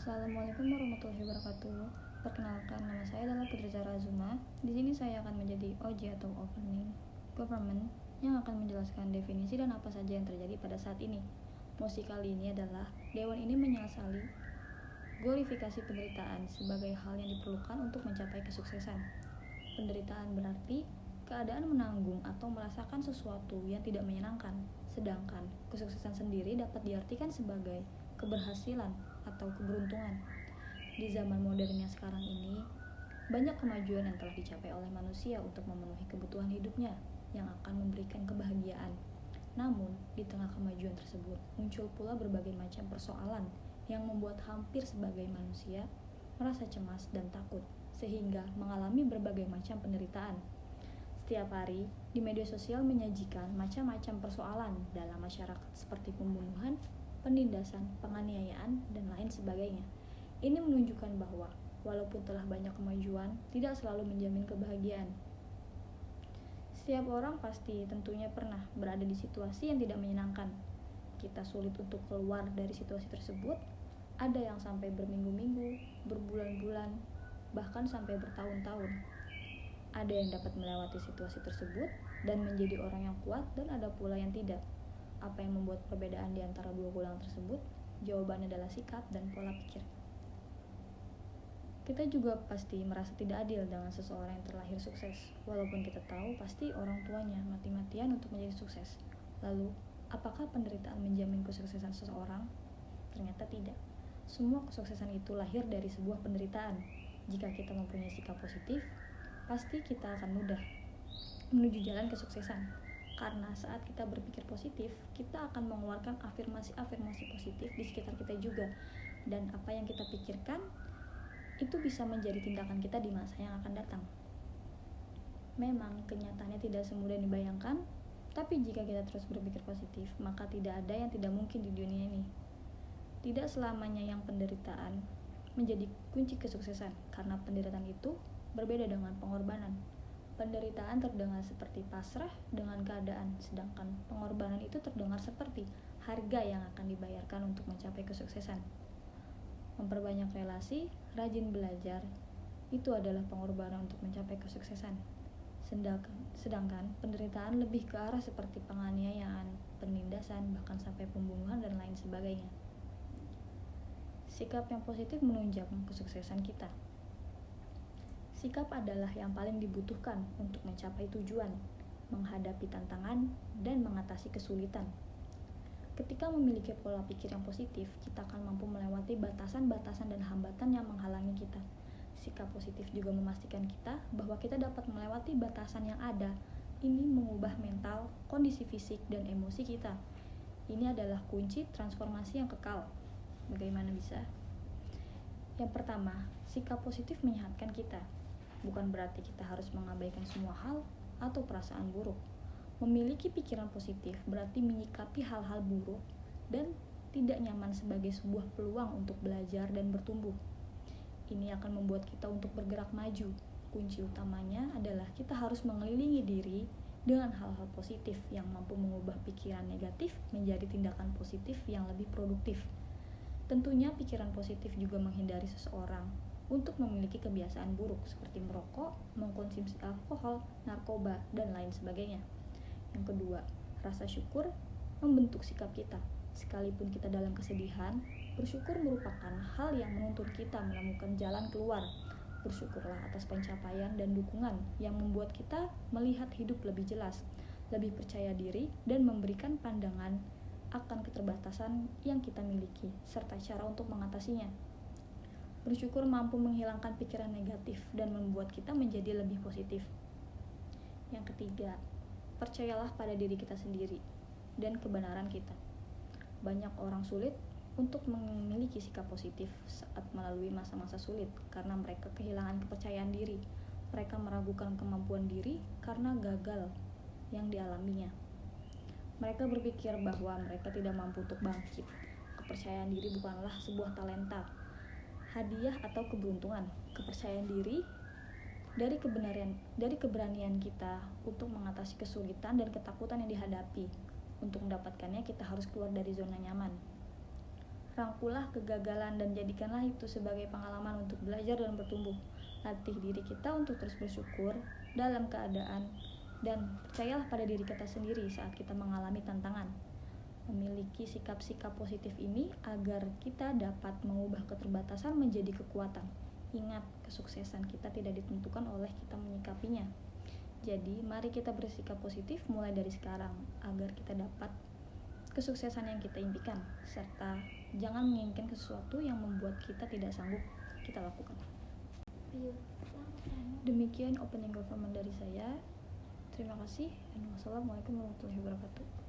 Assalamualaikum warahmatullahi wabarakatuh. Perkenalkan, nama saya adalah Putri Zahra Azuma. Di sini saya akan menjadi OJ atau Opening Government yang akan menjelaskan definisi dan apa saja yang terjadi pada saat ini. Mosi kali ini adalah Dewan ini menyelesaikan glorifikasi penderitaan sebagai hal yang diperlukan untuk mencapai kesuksesan. Penderitaan berarti keadaan menanggung atau merasakan sesuatu yang tidak menyenangkan, sedangkan kesuksesan sendiri dapat diartikan sebagai keberhasilan atau keberuntungan. Di zaman modern yang sekarang ini, banyak kemajuan yang telah dicapai oleh manusia untuk memenuhi kebutuhan hidupnya yang akan memberikan kebahagiaan. Namun, di tengah kemajuan tersebut, muncul pula berbagai macam persoalan yang membuat hampir sebagai manusia merasa cemas dan takut, sehingga mengalami berbagai macam penderitaan. Setiap hari, di media sosial menyajikan macam-macam persoalan dalam masyarakat seperti pembunuhan, penindasan, penganiayaan, dan lain sebagainya. Ini menunjukkan bahwa walaupun telah banyak kemajuan, tidak selalu menjamin kebahagiaan. Setiap orang pasti tentunya pernah berada di situasi yang tidak menyenangkan. Kita sulit untuk keluar dari situasi tersebut. Ada yang sampai berminggu-minggu, berbulan-bulan, bahkan sampai bertahun-tahun. Ada yang dapat melewati situasi tersebut dan menjadi orang yang kuat, dan ada pula yang tidak. Apa yang membuat perbedaan di antara dua golongan tersebut? Jawabannya adalah sikap dan pola pikir. Kita juga pasti merasa tidak adil dengan seseorang yang terlahir sukses, walaupun kita tahu pasti orang tuanya mati-matian untuk menjadi sukses. Lalu, apakah penderitaan menjamin kesuksesan seseorang? Ternyata tidak. Semua kesuksesan itu lahir dari sebuah penderitaan. Jika kita mempunyai sikap positif, pasti kita akan mudah menuju jalan kesuksesan. Karena saat kita berpikir positif, kita akan mengeluarkan afirmasi-afirmasi positif di sekitar kita juga. Dan apa yang kita pikirkan, itu bisa menjadi tindakan kita di masa yang akan datang. Memang kenyataannya tidak semudah dibayangkan, tapi jika kita terus berpikir positif, maka tidak ada yang tidak mungkin di dunia ini. Tidak selamanya yang penderitaan menjadi kunci kesuksesan, karena penderitaan itu berbeda dengan pengorbanan. Penderitaan terdengar seperti pasrah dengan keadaan, sedangkan pengorbanan itu terdengar seperti harga yang akan dibayarkan untuk mencapai kesuksesan. Memperbanyak relasi, rajin belajar, itu adalah pengorbanan untuk mencapai kesuksesan. Sedangkan penderitaan lebih ke arah seperti penganiayaan, penindasan, bahkan sampai pembunuhan dan lain sebagainya. Sikap yang positif menunjang kesuksesan kita. Sikap adalah yang paling dibutuhkan untuk mencapai tujuan, menghadapi tantangan, dan mengatasi kesulitan. Ketika memiliki pola pikir yang positif, kita akan mampu melewati batasan-batasan dan hambatan yang menghalangi kita. Sikap positif juga memastikan kita bahwa kita dapat melewati batasan yang ada. Ini mengubah mental, kondisi fisik, dan emosi kita. Ini adalah kunci transformasi yang kekal. Bagaimana bisa? Yang pertama, sikap positif menyehatkan kita. Bukan berarti kita harus mengabaikan semua hal atau perasaan buruk. Memiliki pikiran positif berarti menyikapi hal-hal buruk dan tidak nyaman sebagai sebuah peluang untuk belajar dan bertumbuh. Ini akan membuat kita untuk bergerak maju. Kunci utamanya adalah kita harus mengelilingi diri dengan hal-hal positif yang mampu mengubah pikiran negatif menjadi tindakan positif yang lebih produktif. Tentunya pikiran positif juga menghindari seseorang untuk memiliki kebiasaan buruk seperti merokok, mengkonsumsi alkohol, narkoba, dan lain sebagainya. Yang kedua, rasa syukur membentuk sikap kita. Sekalipun kita dalam kesedihan, bersyukur merupakan hal yang menuntun kita menemukan jalan keluar. Bersyukurlah atas pencapaian dan dukungan yang membuat kita melihat hidup lebih jelas, lebih percaya diri, dan memberikan pandangan akan keterbatasan yang kita miliki, serta cara untuk mengatasinya. Bersyukur mampu menghilangkan pikiran negatif dan membuat kita menjadi lebih positif. Yang ketiga, percayalah pada diri kita sendiri dan kebenaran kita. Banyak orang sulit untuk memiliki sikap positif saat melalui masa-masa sulit karena mereka kehilangan kepercayaan diri. Mereka meragukan kemampuan diri karena gagal yang dialaminya. Mereka berpikir bahwa mereka tidak mampu untuk bangkit. Kepercayaan diri bukanlah sebuah talenta, hadiah atau keberuntungan. Kepercayaan diri dari keberanian kita untuk mengatasi kesulitan dan ketakutan yang dihadapi. Untuk mendapatkannya, kita harus keluar dari zona nyaman. Rangkulah kegagalan dan jadikanlah itu sebagai pengalaman untuk belajar dan bertumbuh. Latih diri kita untuk terus bersyukur dalam keadaan dan percayalah pada diri kita sendiri saat kita mengalami tantangan. Memiliki sikap-sikap positif ini agar kita dapat mengubah keterbatasan menjadi kekuatan. Ingat, kesuksesan kita tidak ditentukan oleh kita menyikapinya. Jadi, mari kita bersikap positif mulai dari sekarang agar kita dapat kesuksesan yang kita impikan, serta jangan menginginkan sesuatu yang membuat kita tidak sanggup kita lakukan. Demikian opening government dari saya. Terima kasih. Wassalamualaikum warahmatullahi wabarakatuh.